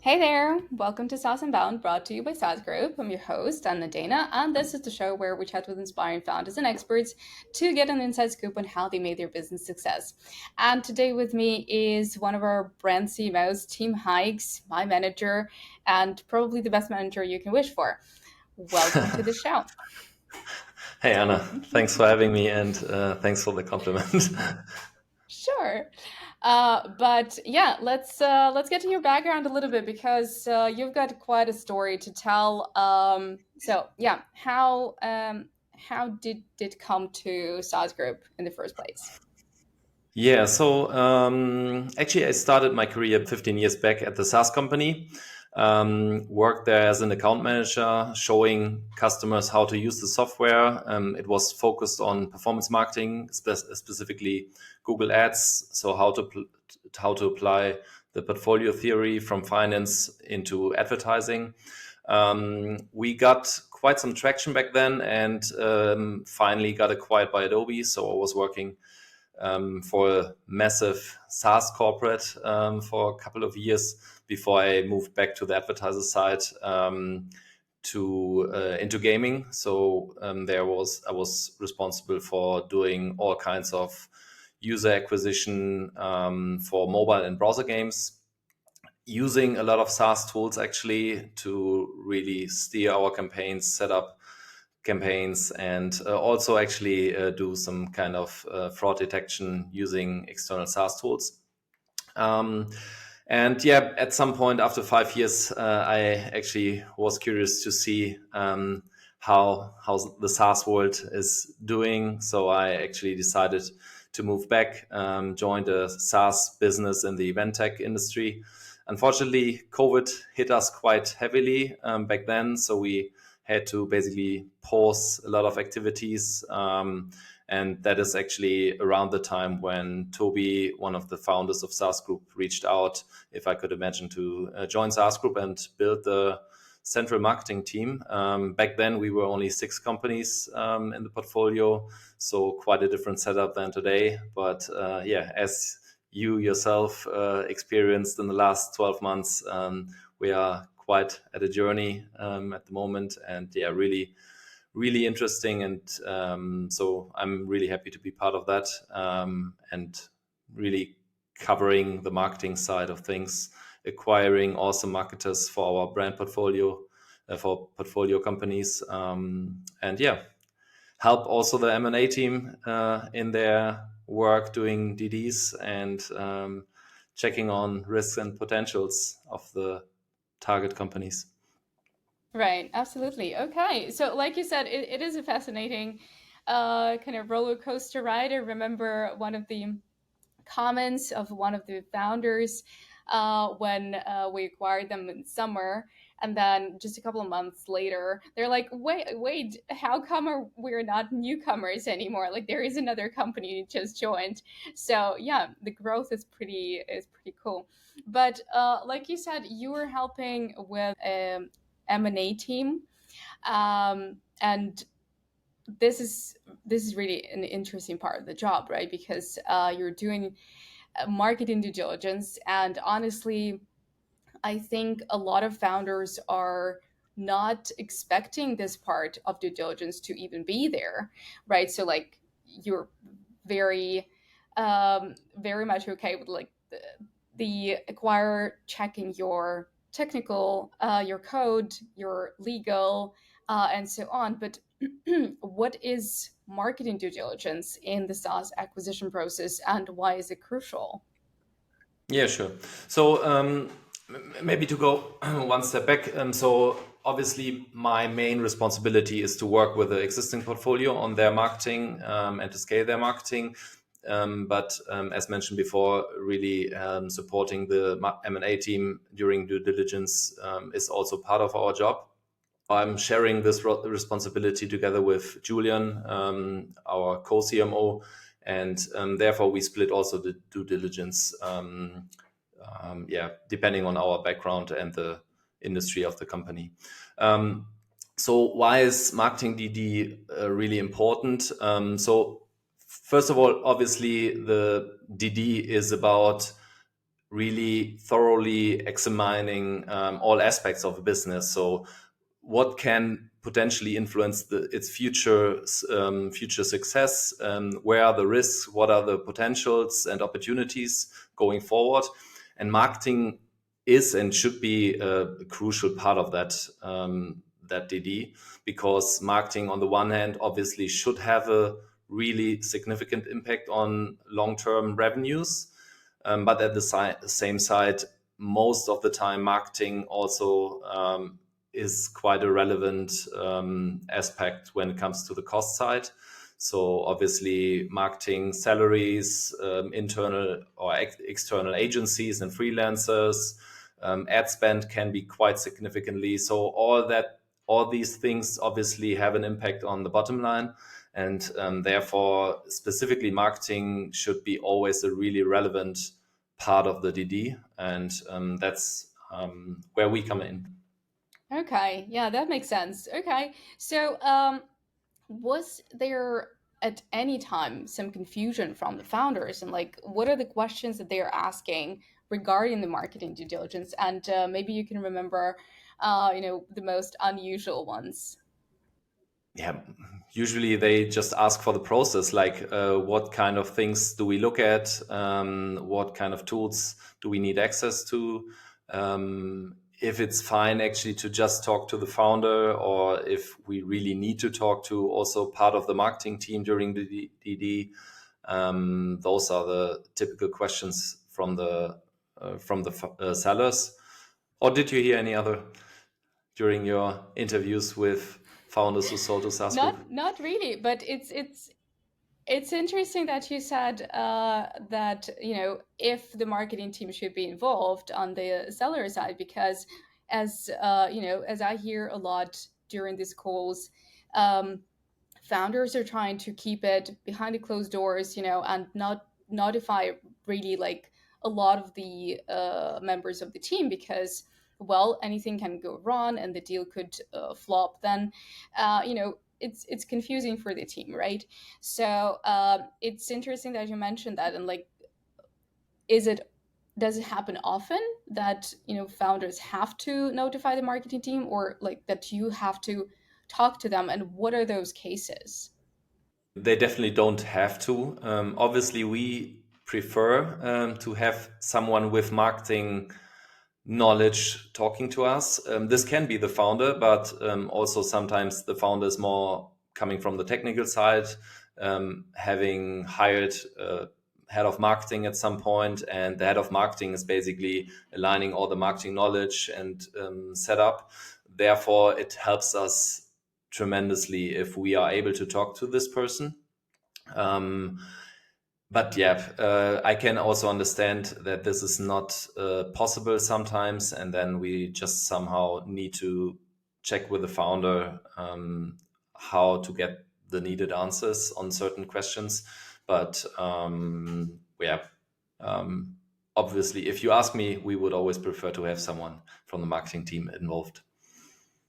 Hey there, welcome to saas.unbound, brought to you by saas.group. I'm your host, Nadeina, and this is the show where we chat with inspiring founders and experts to get an inside scoop on how they made their business success. And today with me is one of our brand CMOs, Tim Heicks, my manager, and probably the best manager you can wish for. Welcome to the show. Hey Anna, thanks for having me and thanks for the compliment. Sure. But yeah, let's get to your background a little bit because you've got quite a story to tell. So yeah, how did it come to saas Group in the first place? Yeah, so actually, I started my career 15 years back at the SaaS company. Worked there as an account manager, showing customers how to use the software. It was focused on performance marketing, specifically Google Ads. So how to apply the portfolio theory from finance into advertising. We got quite some traction back then, and finally got acquired by Adobe. So I was working for a massive SaaS corporate for a couple of years before I moved back to the advertiser side to into gaming. So I was responsible for doing all kinds of user acquisition for mobile and browser games, using a lot of SaaS tools actually to really steer our campaigns, set up campaigns, and also actually do some kind of fraud detection using external SaaS tools. Um, and yeah, at some point after 5 years, I actually was curious to see how the SaaS world is doing. So I actually decided to move back, joined a SaaS business in the event tech industry. Unfortunately, COVID hit us quite heavily back then, so we had to basically pause a lot of activities. And that is actually around the time when Toby, one of the founders of SaaS Group, reached out if I could imagine to join SaaS Group and build the central marketing team. Back then, we were only 6 companies in the portfolio, so quite a different setup than today. But yeah, as you yourself experienced in the last 12 months, we are quite at a journey at the moment, and yeah, really interesting. And so I'm really happy to be part of that, and really covering the marketing side of things, acquiring awesome marketers for our brand portfolio, for portfolio companies, and yeah, help also the M&A team in their work doing DDs and checking on risks and potentials of the target companies. Right, absolutely. Okay, so like you said, it is a fascinating kind of roller coaster ride. I remember one of the comments of one of the founders when we acquired them in summer, and then just a couple of months later they're like, wait, how come we're not newcomers anymore? Like, there is another company just joined. So yeah, the growth is pretty cool. But like you said, you were helping with M&A team, and this is really an interesting part of the job, right? Because you're doing marketing due diligence. And honestly, I think a lot of founders are not expecting this part of due diligence to even be there, right? So like, you're very very much okay with like the acquirer checking your technical, your code, your legal, and so on. But what is marketing due diligence in the SaaS acquisition process, and why is it crucial? Yeah, sure. So maybe to go one step back. So obviously, my main responsibility is to work with the existing portfolio on their marketing and to scale their marketing. But as mentioned before, really supporting the M&A team during due diligence is also part of our job. I'm sharing this responsibility together with Julian, our co-CMO, and therefore we split also the due diligence, yeah, depending on our background and the industry of the company. So why is marketing DD really important? So first of all, obviously the DD is about really thoroughly examining all aspects of a business. So what can potentially influence its future success? Where are the risks? What are the potentials and opportunities going forward? And marketing is and should be a crucial part of that DD, because marketing on the one hand obviously should have a really significant impact on long-term revenues, but at the same side, most of the time, marketing also is quite a relevant aspect when it comes to the cost side. So obviously, marketing salaries, internal or external agencies and freelancers, ad spend can be quite significantly. So all these things obviously have an impact on the bottom line, and therefore, specifically, marketing should be always a really relevant part of the DD, and that's where we come in. Okay, yeah, that makes sense. Okay, so was there at any time some confusion from the founders, and like what are the questions that they are asking regarding the marketing due diligence? And maybe you can remember, the most unusual ones. Yeah, usually they just ask for the process, like what kind of things do we look at, what kind of tools do we need access to, if it's fine actually to just talk to the founder, or if we really need to talk to also part of the marketing team during the DD. Those are the typical questions from the sellers. Or did you hear any other during your interviews with founders who sold to SaaS Group? Not really, but it's interesting that you said that if the marketing team should be involved on the seller side, because as I hear a lot during these calls, um, founders are trying to keep it behind the closed doors, and not notify really like a lot of the members of the team, because well, anything can go wrong and the deal could flop. Then it's confusing for the team, right? So it's interesting that you mentioned that. And like, is it does it happen often that founders have to notify the marketing team, or like that you have to talk to them, and what are those cases? They definitely don't have to. Obviously, we prefer to have someone with marketing knowledge talking to us. This can be the founder, but also sometimes the founder is more coming from the technical side, having hired a head of marketing at some point, and the head of marketing is basically aligning all the marketing knowledge and setup. Therefore, it helps us tremendously if we are able to talk to this person. Um, but yeah, I can also understand that this is not possible sometimes, and then we just somehow need to check with the founder how to get the needed answers on certain questions. But yeah, obviously, if you ask me, we would always prefer to have someone from the marketing team involved.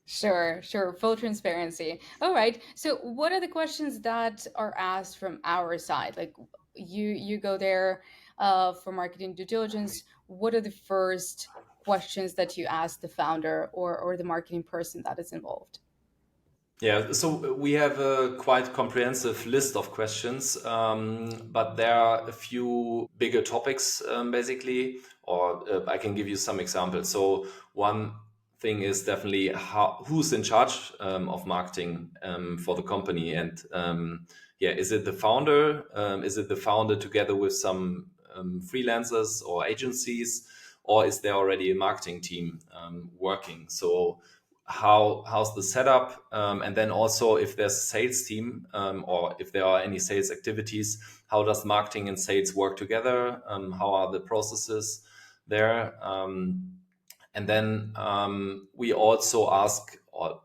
Sure, sure. Full transparency. All right. So, what are the questions that are asked from our side? Like, you go there for marketing due diligence. What are the first questions that you ask the founder or the marketing person that is involved? Yeah, so we have a quite comprehensive list of questions, but there are a few bigger topics, basically, or I can give you some examples. So one thing is definitely who's in charge of marketing for the company, and yeah, is it the founder? Is it the founder together with some freelancers or agencies, or is there already a marketing team working? So how's the setup, and then also if there's a sales team, or if there are any sales activities, how does marketing and sales work together, how are the processes there, and then we also ask, or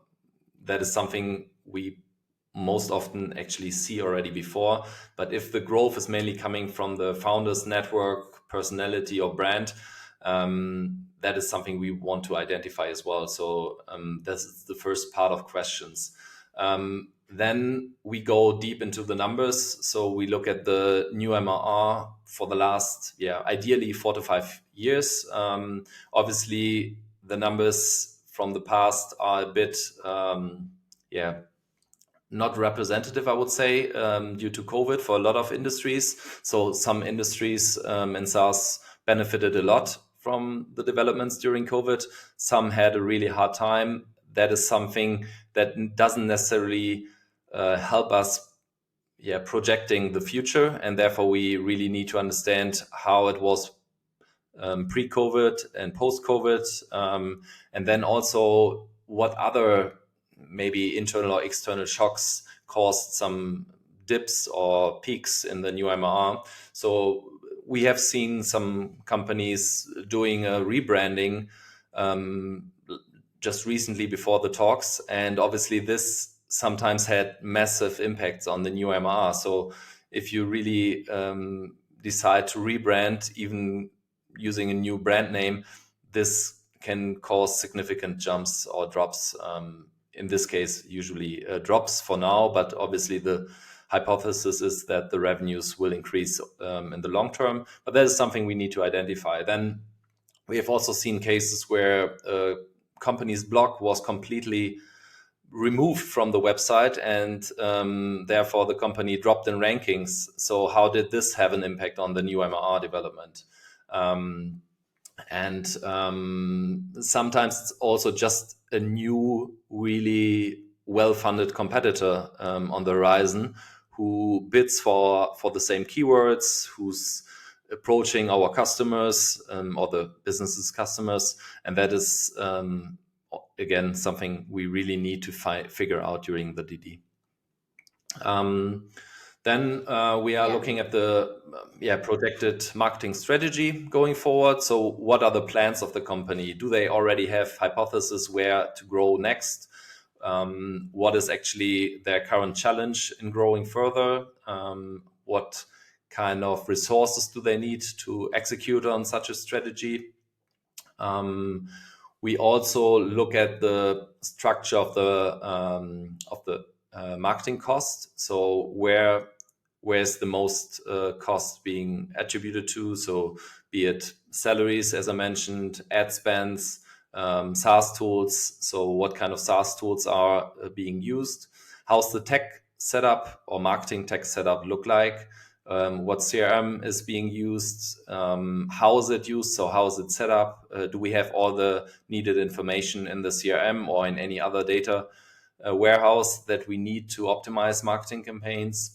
that is something we most often actually see already before, but if the growth is mainly coming from the founder's network, personality, or brand, that is something we want to identify as well. So this is the first part of questions. Then we go deep into the numbers. So we look at the new MRR for the last, ideally 4 to 5 years. Obviously, the numbers from the past are a bit, not representative, I would say, due to COVID for a lot of industries. So some industries in SaaS benefited a lot from the developments during COVID. Some had a really hard time. That is something that doesn't necessarily help us projecting the future, and therefore we really need to understand how it was pre-COVID and post-COVID, and then also what other maybe internal or external shocks caused some dips or peaks in the new MRR. So we have seen some companies doing a rebranding just recently before the talks, and obviously this sometimes had massive impacts on the new MRR. So if you really decide to rebrand, even using a new brand name, this can cause significant jumps or drops. In this case, usually drops for now, but obviously the hypothesis is that the revenues will increase in the long term. But that is something we need to identify. Then we have also seen cases where a company's blog was completely removed from the website, and therefore the company dropped in rankings. So how did this have an impact on the new MRR development? And sometimes it's also just a new, really well-funded competitor on the horizon who bids for the same keywords, who's approaching our customers or the business's customers, and that is again something we really need to figure out during the DD. Then we are looking at the projected marketing strategy going forward. So what are the plans of the company? Do they already have hypothesis where to grow next? What is actually their current challenge in growing further? What kind of resources do they need to execute on such a strategy? We also look at the structure of the marketing cost. So where's the most cost being attributed to? So be it salaries, as I mentioned, ad spends, SaaS tools. So what kind of SaaS tools are being used? How's the tech setup or marketing tech setup look like? What CRM is being used? How is it used? So how is it set up? Do we have all the needed information in the CRM or in any other data warehouse that we need to optimize marketing campaigns?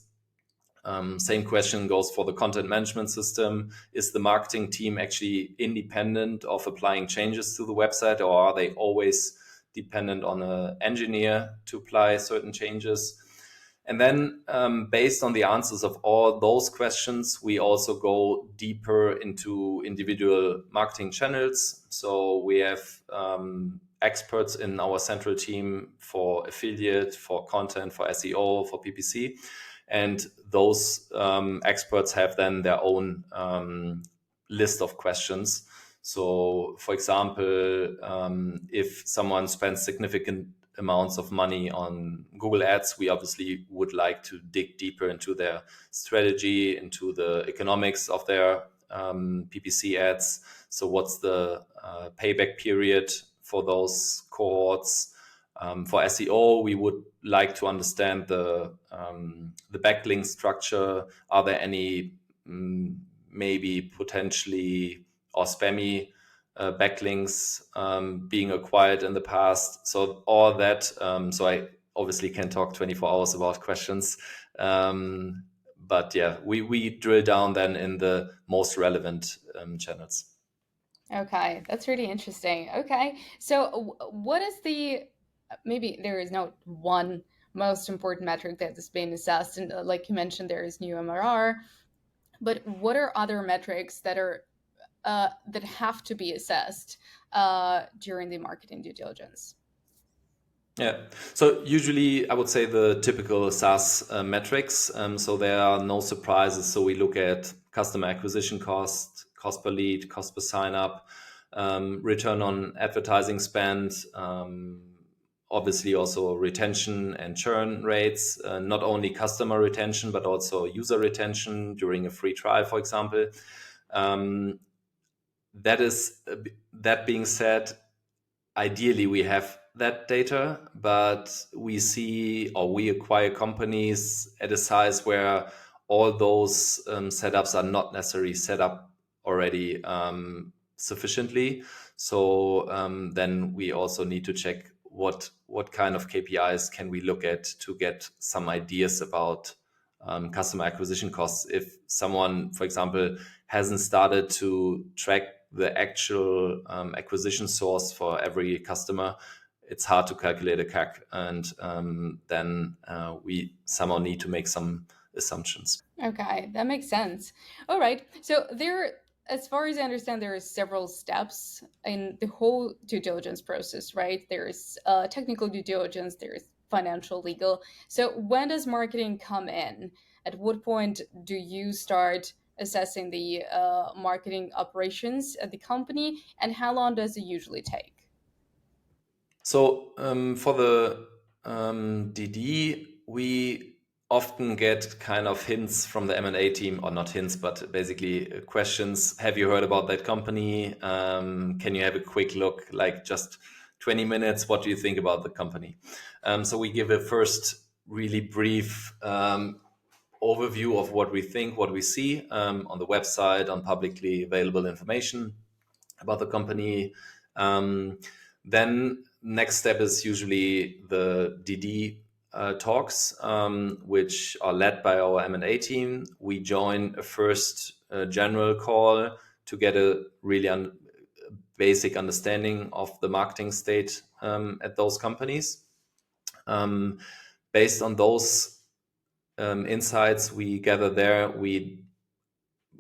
Same question goes for the content management system. Is the marketing team actually independent of applying changes to the website, or are they always dependent on an engineer to apply certain changes? And then based on the answers of all those questions, we also go deeper into individual marketing channels. So we have experts in our central team for affiliate, for content, for SEO, for PPC. And those experts have then their own list of questions. So, for example, if someone spends significant amounts of money on Google Ads, we obviously would like to dig deeper into their strategy, into the economics of their PPC ads. So what's the payback period for those cohorts? For SEO, we would like to understand the backlink structure. Are there any maybe potentially or spammy backlinks being acquired in the past? So all that. So I obviously can talk 24 hours about questions. But yeah, we drill down then in the most relevant channels. Okay, that's really interesting. Okay, so what is maybe there is no one most important metric that is being assessed, and like you mentioned, there is new MRR, but what are other metrics that are that have to be assessed during the marketing due diligence? Yeah. So usually I would say the typical SaaS metrics. So there are no surprises. So we look at customer acquisition cost, cost per lead, cost per sign up, return on advertising spend, obviously also retention and churn rates, not only customer retention, but also user retention during a free trial, for example. Um, that being said, ideally we have that data, but we see or we acquire companies at a size where all those setups are not necessarily set up already sufficiently. So then we also need to check what kind of KPIs can we look at to get some ideas about customer acquisition costs. If someone, for example, hasn't started to track the actual acquisition source for every customer, it's hard to calculate a CAC, and then we somehow need to make some assumptions. Okay, that makes sense. All right. So there, as far as I understand, there are several steps in the whole due diligence process, right? There's technical due diligence, there's financial, legal. So when does marketing come in? At what point do you start assessing the marketing operations at the company, and how long does it usually take? So for the DD, we often get kind of hints from the M&A team, or not hints, but basically questions. Have you heard about that company? Can you have a quick look, like just 20 minutes? What do you think about the company? So we give a first really brief overview of what we think, what we see on the website, on publicly available information about the company. Then next step is usually the DD talks, which are led by our M&A team. We join a first general call to get a really basic understanding of the marketing state at those companies. Based on those insights we gather there, we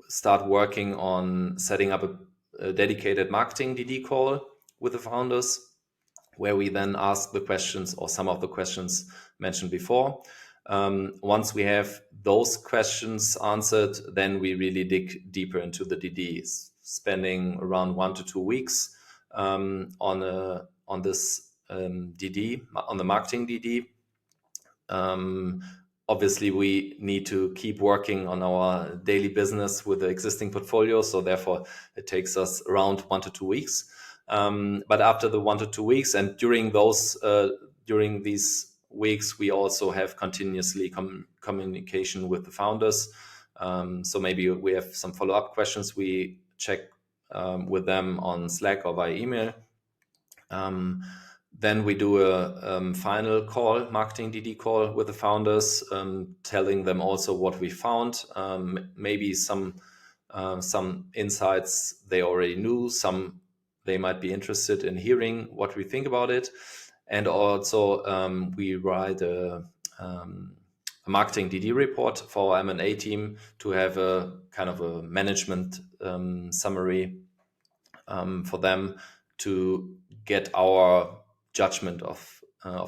start working on setting up a dedicated marketing DD call with the founders, where we then ask the questions or some of the questions mentioned before. Once we have those questions answered, then we really dig deeper into the DDs, spending around 1 to 2 weeks on this DD, on the marketing DD. Obviously, we need to keep working on our daily business with the existing portfolio, so therefore it takes us around 1 to 2 weeks. But after the 1 to 2 weeks, and during these weeks, we also have continuously communication with the founders. So maybe we have some follow-up questions. We check with them on Slack or via email. Then we do a final call, marketing DD call with the founders, telling them also what we found, maybe some insights they already knew, some they might be interested in hearing what we think about it. And also we write a marketing DD report for our M&A team to have a kind of a management summary for them to get our judgment of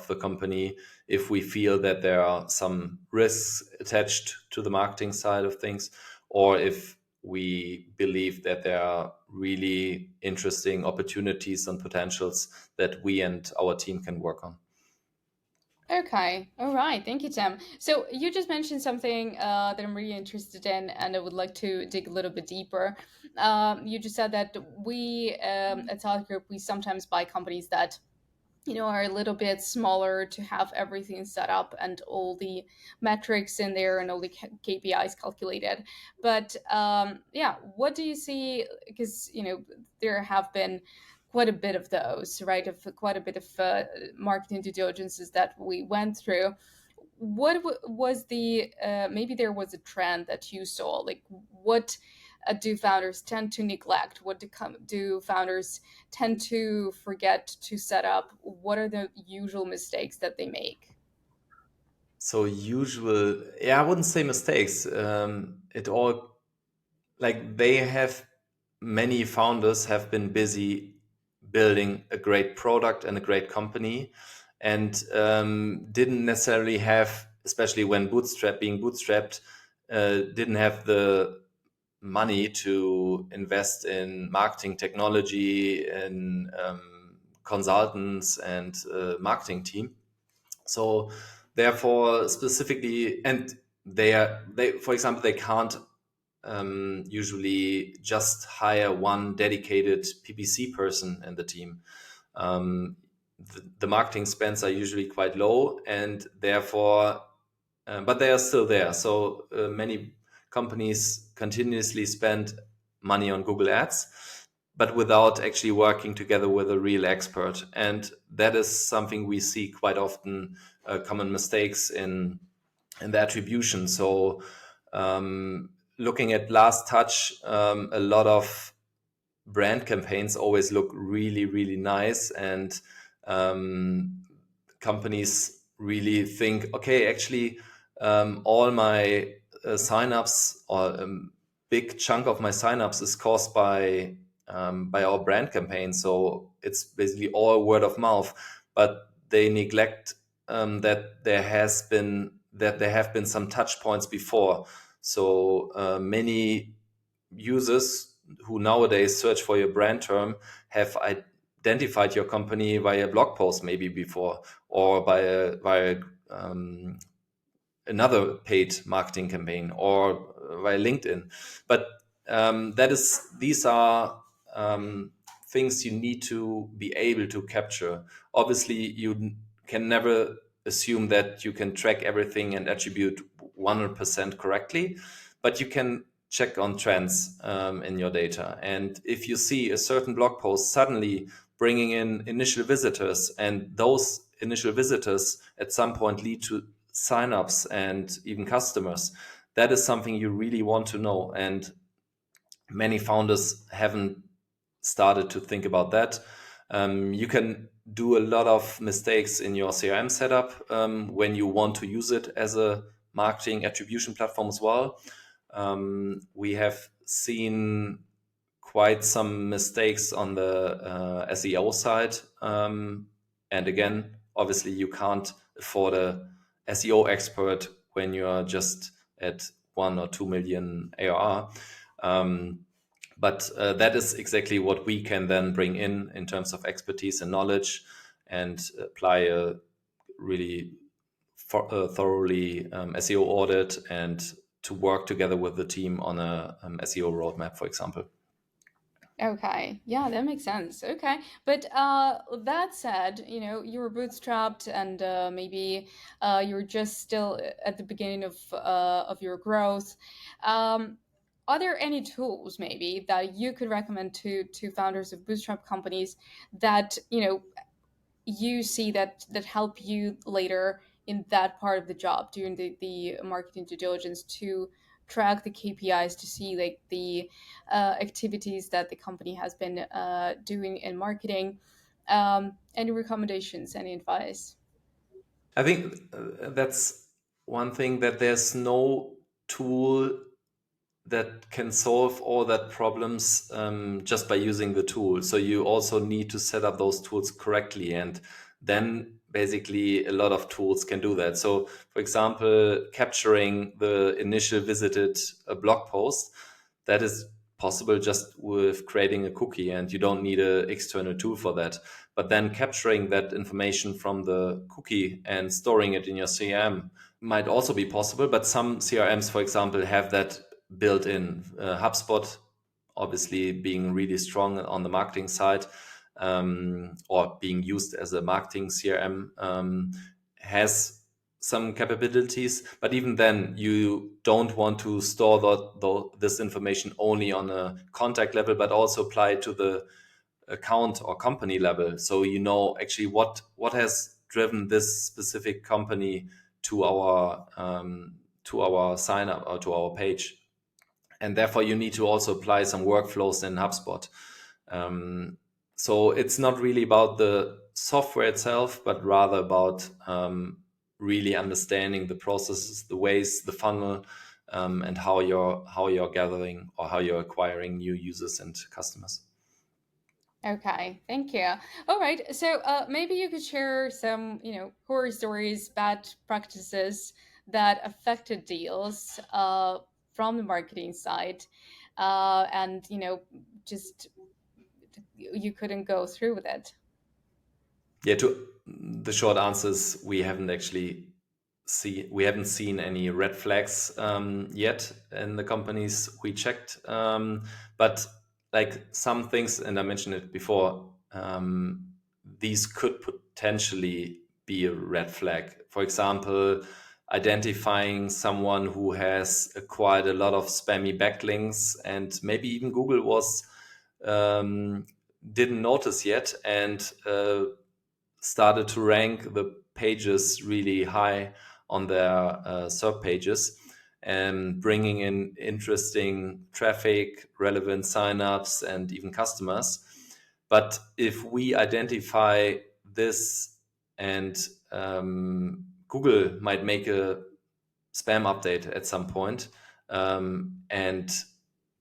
the company, if we feel that there are some risks attached to the marketing side of things, or if we believe that there are really interesting opportunities and potentials that we and our team can work on. Okay. All right. Thank you, Tim. So you just mentioned something that I'm really interested in, and I would like to dig a little bit deeper. You just said that we at Saas Group we sometimes buy companies that are a little bit smaller to have everything set up and all the metrics in there and all the KPIs calculated. But yeah, what do you see? Because there have been quite a bit of those, right? Of quite a bit of marketing due diligences that we went through. What was the maybe there was a trend that you saw? Like what do founders tend to neglect? What do founders tend to forget to set up? What are the usual mistakes that they make? So usual, yeah, I wouldn't say mistakes. It all, like, they have, many founders have been busy building a great product and a great company, and didn't necessarily have, especially when being bootstrapped, didn't have the money to invest in marketing technology and consultants and marketing team. So therefore, specifically, and they for example, they can't usually just hire one dedicated PPC person in the team. Um, the marketing spends are usually quite low, and therefore, but they are still there. So many companies continuously spend money on Google Ads, but without actually working together with a real expert. And that is something we see quite often, common mistakes in the attribution. So looking at last touch, a lot of brand campaigns always look really, really nice, and um, companies really think, okay, actually, all my signups or big chunk of my signups is caused by our brand campaign. So it's basically all word of mouth, but they neglect that there have been some touch points before. So many users who nowadays search for your brand term have identified your company via blog post maybe before, or via another paid marketing campaign, or via LinkedIn. But these are things you need to be able to capture. Obviously, you can never assume that you can track everything and attribute 100% correctly, but you can check on trends in your data. And if you see a certain blog post suddenly bringing in initial visitors, and those initial visitors at some point lead to signups and even customers, that is something you really want to know. And many founders haven't started to think about that. You can do a lot of mistakes in your CRM setup when you want to use it as a marketing attribution platform as well. We have seen quite some mistakes on the SEO side. And again, obviously, you can't afford a SEO expert when you are just at 1 or 2 million ARR. But that is exactly what we can then bring in terms of expertise and knowledge, and apply a really thoroughly SEO audit, and to work together with the team on a SEO roadmap, for example. Okay, yeah, that makes sense. Okay, but that said, you were bootstrapped, and maybe you're just still at the beginning of your growth. Um, are there any tools maybe that you could recommend to founders of bootstrap companies that you see that help you later in that part of the job during the marketing due diligence to track the KPIs to see like the activities that the company has been doing in marketing? Any recommendations, any advice? I think that's one thing, that there's no tool that can solve all that problems just by using the tool. So you also need to set up those tools correctly, and then basically a lot of tools can do that. So, for example, capturing the initial visited blog post, that is possible just with creating a cookie, and you don't need an external tool for that. But then capturing that information from the cookie and storing it in your CRM might also be possible. But some CRMs, for example, have that built in. HubSpot, obviously being really strong on the marketing side, or being used as a marketing CRM, has some capabilities. But even then, you don't want to store this information only on a contact level, but also apply it to the account or company level. So you know actually what has driven this specific company to our sign up or to our page. And therefore you need to also apply some workflows in HubSpot. So it's not really about the software itself, but rather about really understanding the processes, the ways, the funnel, and how you're gathering or how you're acquiring new users and customers. Okay, thank you. All right, so maybe you could share some, horror stories, bad practices that affected deals from the marketing side, and just you couldn't go through with it. Yeah, to the short answer is we haven't seen any red flags yet in the companies we checked. But like some things, and I mentioned it before, these could potentially be a red flag. For example, identifying someone who has acquired a lot of spammy backlinks, and maybe even Google was didn't notice yet, and started to rank the pages really high on their SERP pages, and bringing in interesting traffic, relevant signups, and even customers. But if we identify this, and Google might make a spam update at some point, and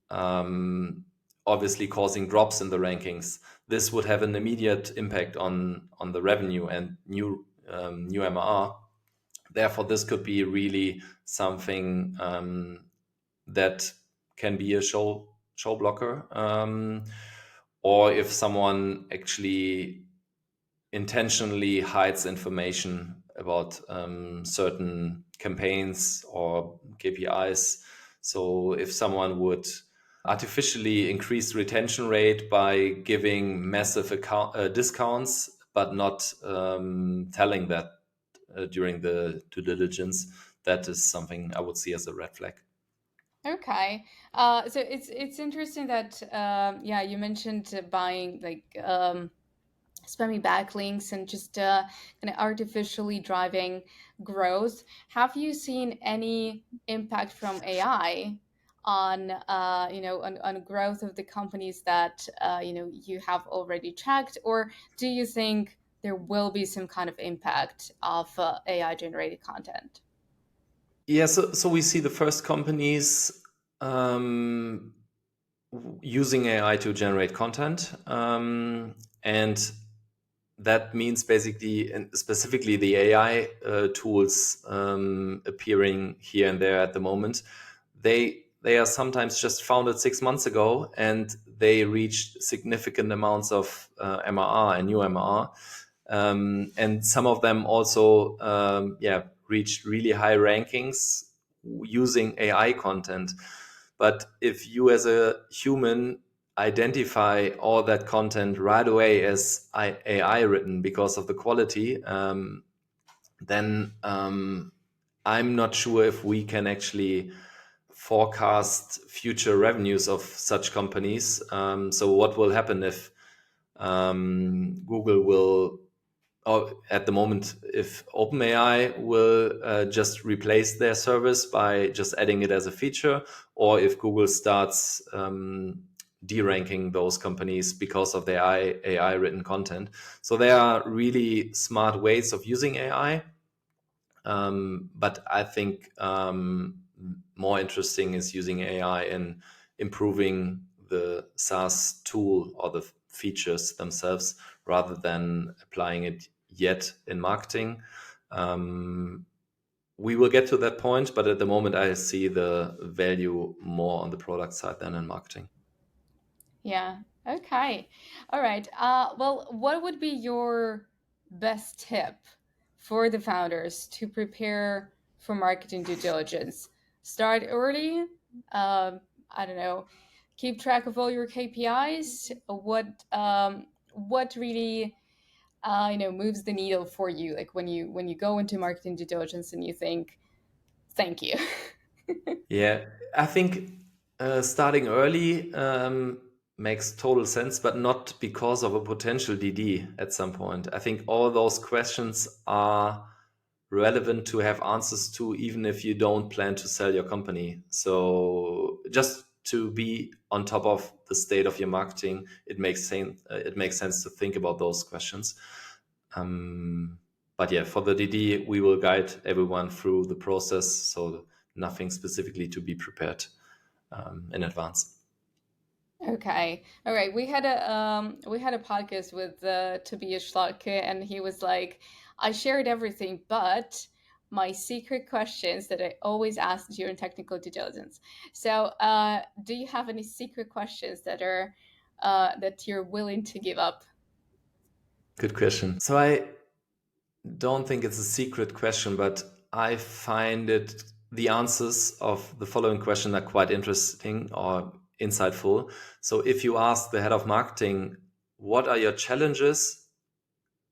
um, obviously causing drops in the rankings, this would have an immediate impact on the revenue and new MRR. Therefore, this could be really something that can be a show blocker, or if someone actually intentionally hides information about certain campaigns or KPIs. So if someone would artificially increase retention rate by giving massive discounts, but not telling that during the due diligence, that is something I would see as a red flag. Okay. So it's interesting that yeah, you mentioned buying like spammy backlinks and just kind of artificially driving growth. Have you seen any impact from AI on on growth of the companies that you have already checked, or do you think there will be some kind of impact of AI generated content? Yeah, so we see the first companies um, using AI to generate content, and that means basically, and specifically the AI tools appearing here and there at the moment. They are sometimes just founded 6 months ago, and they reached significant amounts of MRR and new MRR, and some of them also reached really high rankings using AI content. But if you as a human identify all that content right away as AI written because of the quality, then I'm not sure if we can actually forecast future revenues of such companies. So what will happen if Google will, or at the moment, if OpenAI will just replace their service by just adding it as a feature, or if Google starts deranking those companies because of their AI written content. So there are really smart ways of using AI. But I think more interesting is using AI in improving the SaaS tool or the features themselves rather than applying it yet in marketing. We will get to that point, but at the moment, I see the value more on the product side than in marketing. Yeah. Okay. All right. Well, what would be your best tip for the founders to prepare for marketing due diligence? Start early. I don't know. Keep track of all your KPIs. What really moves the needle for you? Like when you go into marketing due diligence and you think, "Thank you." Yeah, I think starting early makes total sense, but not because of a potential DD at some point. I think all those questions are relevant to have answers to, even if you don't plan to sell your company. So just to be on top of the state of your marketing, it makes sense. It makes sense to think about those questions. But yeah, for the DD, we will guide everyone through the process, so nothing specifically to be prepared in advance. Okay. All right. We had a podcast with Tobias Schlatke, and he was like, I shared everything, but my secret questions that I always ask during technical due diligence. So, do you have any secret questions that are that you're willing to give up? Good question. So I don't think it's a secret question, but I find it the answers of the following question are quite interesting or insightful. So if you ask the head of marketing, what are your challenges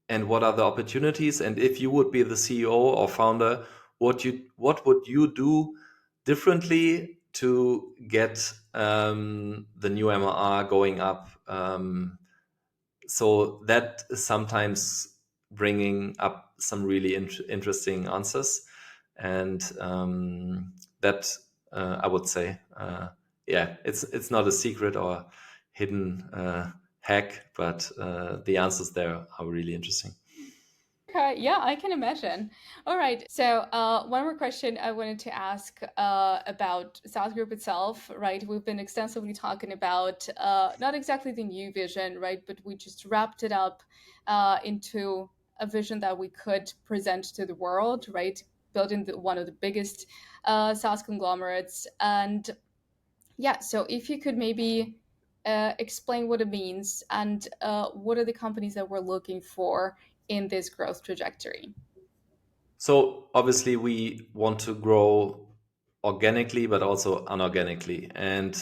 and what are the opportunities? And if you would be the CEO or founder, what would you do differently to get the new MRR going up? So that is sometimes bringing up some really interesting answers, and that I would say, yeah, it's not a secret or hidden hack, but the answers there are really interesting. Okay, yeah, I can imagine. All right, so one more question I wanted to ask about SaaS Group itself, right? We've been extensively talking about not exactly the new vision, right? But we just wrapped it up into a vision that we could present to the world, right? Building one of the biggest SaaS conglomerates. And yeah, so if you could maybe explain what it means and what are the companies that we're looking for in this growth trajectory? So obviously we want to grow organically, but also unorganically. And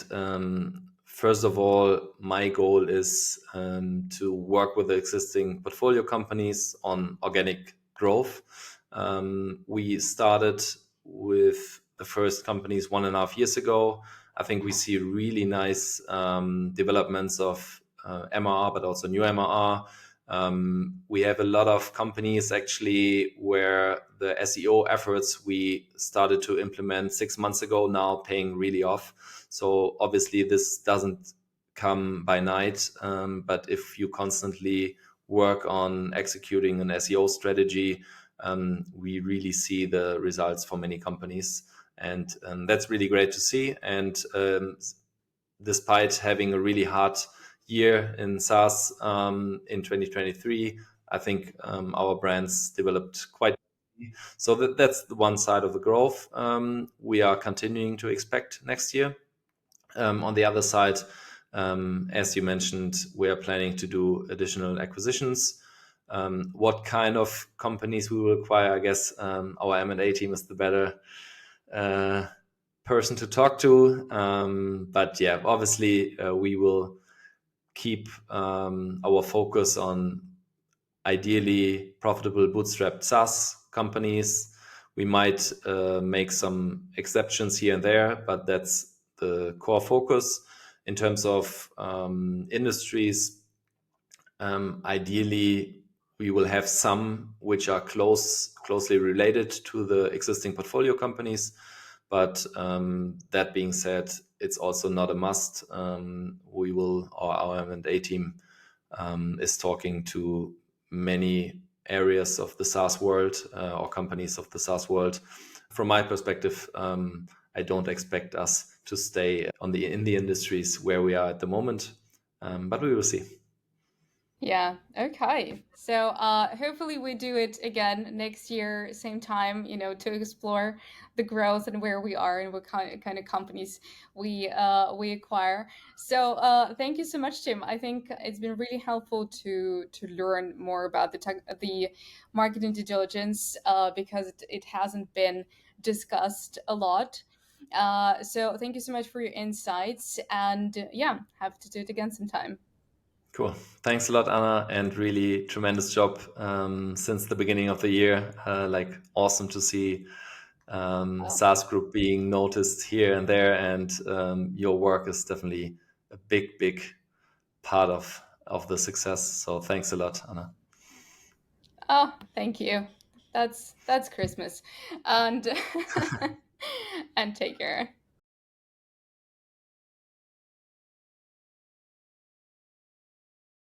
first of all, my goal is to work with the existing portfolio companies on organic growth. We started with the first companies 1.5 years ago. I think we see really nice developments of MRR, but also new MRR. We have a lot of companies actually where the SEO efforts we started to implement 6 months ago now paying really off. So obviously this doesn't come by night, but if you constantly work on executing an SEO strategy, we really see the results for many companies, and that's really great to see. And despite having a really hard year in SaaS in 2023, I think our brands developed quite. So that's the one side of the growth we are continuing to expect next year. On the other side, as you mentioned, we are planning to do additional acquisitions. What kind of companies we will acquire, I guess our M&A team is the better uh, person to talk to. But yeah, obviously, we will keep our focus on ideally profitable bootstrapped SaaS companies. We might make some exceptions here and there, but that's the core focus. In terms of industries, ideally, we will have some which are closely related to the existing portfolio companies. But that being said, it's also not a must. We will, or our M&A team is talking to many areas of the SaaS world or companies of the SaaS world. From my perspective, I don't expect us to stay in the industries where we are at the moment, but we will see. Yeah. Okay. So hopefully we do it again next year, same time, to explore the growth and where we are and what kind of companies we acquire. So thank you so much, Tim. I think it's been really helpful to learn more about the marketing due diligence because it hasn't been discussed a lot. So thank you so much for your insights, and yeah, have to do it again sometime. Cool. Thanks a lot, Anna, and really tremendous job since the beginning of the year. Like awesome to see Oh. SaaS Group being noticed here and there, and your work is definitely a big part of the success. So thanks a lot, Anna. Oh, thank you. That's Christmas. And and take care.